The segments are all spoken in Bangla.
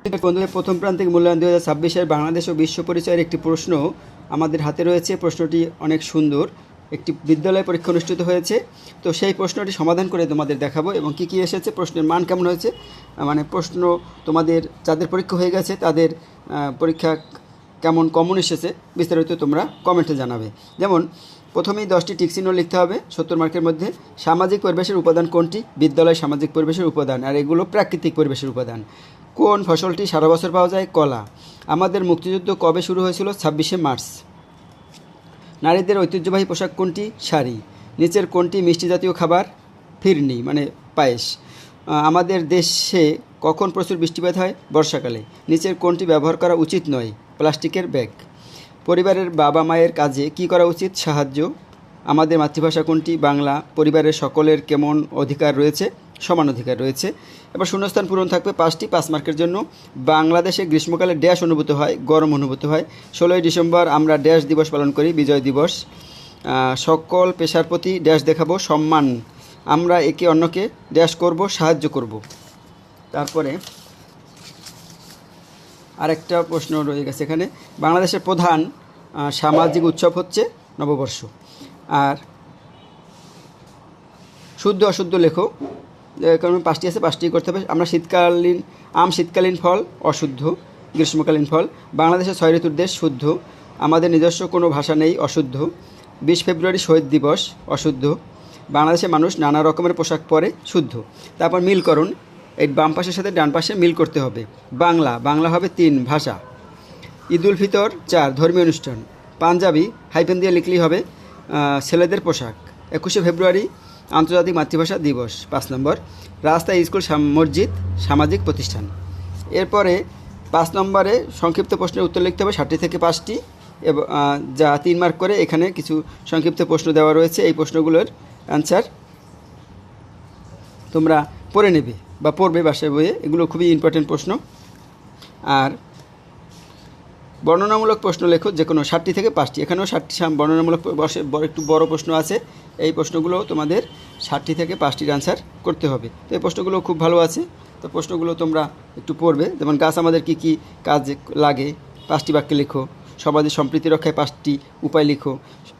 বন্ধুদের প্রথম প্রান্তিক মূল্যায়ন 2026-এর বাংলাদেশ ও বিশ্ব পরিচয়ের একটি প্রশ্ন আমাদের হাতে রয়েছে। প্রশ্নটি অনেক সুন্দর। একটি বিদ্যালয় পরীক্ষা অনুষ্ঠিত হয়েছে, তো সেই প্রশ্নটি সমাধান করে তোমাদের দেখাবো এবং কি কি এসেছে, প্রশ্নের মান কেমন হয়েছে, মানে প্রশ্ন তোমাদের যাদের পরীক্ষা হয়ে গেছে তাদের পরীক্ষা কেমন কমন এসেছে বিস্তারিত তোমরা কমেন্টে জানাবে। যেমন প্রথমেই 10টি টিক চিহ্ন লিখতে হবে 70 মার্কের মধ্যে। সামাজিক পরিবেশের উপাদান কোনটি? বিদ্যালয় সামাজিক পরিবেশের উপাদান, আর এগুলো প্রাকৃতিক পরিবেশের উপাদান। কোন ফসলটি সারা বছর পাওয়া যায়? কলা। আমাদের মুক্তিযুদ্ধ কবে শুরু হয়েছিল? 26শে মার্চ। নারীদের ঐতিহ্যবাহী পোশাক কোনটি? শাড়ি। নিচের কোনটি মিষ্টি জাতীয় খাবার? ফিরনি মানে পায়েস। আমাদের দেশে কখন প্রচুর বৃষ্টিপাত হয়? বর্ষাকালে। নিচের কোনটি ব্যবহার করা উচিত নয়? প্লাস্টিকের ব্যাগ। পরিবারের বাবা মায়ের কাজে কি করা উচিত? সাহায্য। আমাদের মাতৃভাষা কোনটি? বাংলা। পরিবারের সকলের কেমন অধিকার রয়েছে? সমান অধিকার রয়েছে। এবার শূন্যস্থান পূরণ থাকবে 5টি, 5 মার্কের জন্য। বাংলাদেশে গ্রীষ্মকালে ড্যাশ অনুভূত হয়? গরম অনুভূত হয়। 16ই ডিসেম্বর আমরা ড্যাশ দিবস পালন করি? বিজয় দিবস। সকল পেশার প্রতি ড্যাশ দেখাবো? সম্মান। আমরা একে অন্যকে ড্যাশ করব? সাহায্য করব। তারপরে আরেকটা প্রশ্ন রয়ে গেছে এখানে। বাংলাদেশের প্রধান সামাজিক উৎসব হচ্ছে নববর্ষ। আর শুদ্ধ অশুদ্ধ লেখো, কারণ 5টি আছে, 5টি করতে হবে। আমরা শীতকালীন ফল অশুদ্ধ, গ্রীষ্মকালীন ফল। বাংলাদেশের 6 ঋতুর দেশ শুদ্ধ। আমাদের নিজস্ব কোনো ভাষা নেই অশুদ্ধ। 20 ফেব্রুয়ারি শহীদ দিবস অশুদ্ধ। বাংলাদেশের মানুষ নানা রকমের পোশাক পরে শুদ্ধ। তারপর মিলকরণ, এই বাম পাশের সাথে ডান পাশে মিল করতে হবে। বাংলা হবে 3 ভাষা। ঈদুল ফিতর 4 ধর্মীয় অনুষ্ঠান। পাঞ্জাবি হাইফেন দিয়ে লিখলেই হবে ছেলেদের পোশাক। 21শে ফেব্রুয়ারি আন্তর্জাতিক মাতৃভাষা দিবস। 5 নম্বর রাস্তা, স্কুল, মসজিদ সামাজিক প্রতিষ্ঠান। এরপরে 5 নম্বরে সংক্ষিপ্ত প্রশ্নের উত্তর লিখতে হবে 60 থেকে 5টি, এবং যা 3 মার্ক করে। এখানে কিছু সংক্ষিপ্ত প্রশ্ন দেওয়া রয়েছে, এই প্রশ্নগুলোর অ্যান্সার তোমরা পড়ে নেবে বা পড়বে বাসায় বইয়ে। এগুলো খুবই ইম্পর্টেন্ট প্রশ্ন। আর বর্ণনামূলক প্রশ্ন লেখো যে কোনো 60 থেকে 5টি। এখানেও 60টি বর্ণনামূলক একটু বড় প্রশ্ন আছে। এই প্রশ্নগুলো তোমাদের 60 থেকে 5টির অ্যান্সার করতে হবে। তো এই প্রশ্নগুলো খুব ভালো আছে, তো প্রশ্নগুলো তোমরা একটু পড়বে। যেমন গাছ আমাদের কি কি কাজে লাগে? 5টি বাক্যে লেখো। সমাজের সম্প্রীতি রক্ষায় 5টি উপায় লেখো।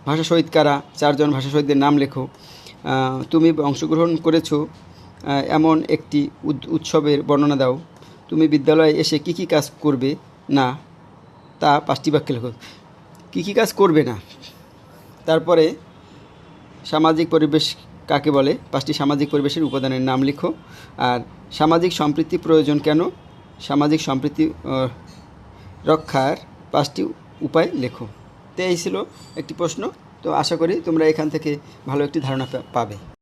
ভাষা শহীদ কারা? 4 জন ভাষা শহীদদের নাম লেখো। তুমি অংশগ্রহণ করেছো এমন একটি উৎসবের বর্ণনা দাও। তুমি বিদ্যালয়ে এসে কি কি কাজ করবে না তা 5টি বাক্যে লেখো। কী কী কাজ করবে না। তারপরে সামাজিক পরিবেশ কাকে বলে? 5টি সামাজিক পরিবেশের উপাদানের নাম লিখো। আর সামাজিক সম্প্রীতি প্রয়োজন কেন? সামাজিক সম্প্রীতি রক্ষার 5টি উপায় লেখো। তো এই ছিল একটি প্রশ্ন। তো আশা করি তোমরা এখান থেকে ভালো একটি ধারণা পাবে।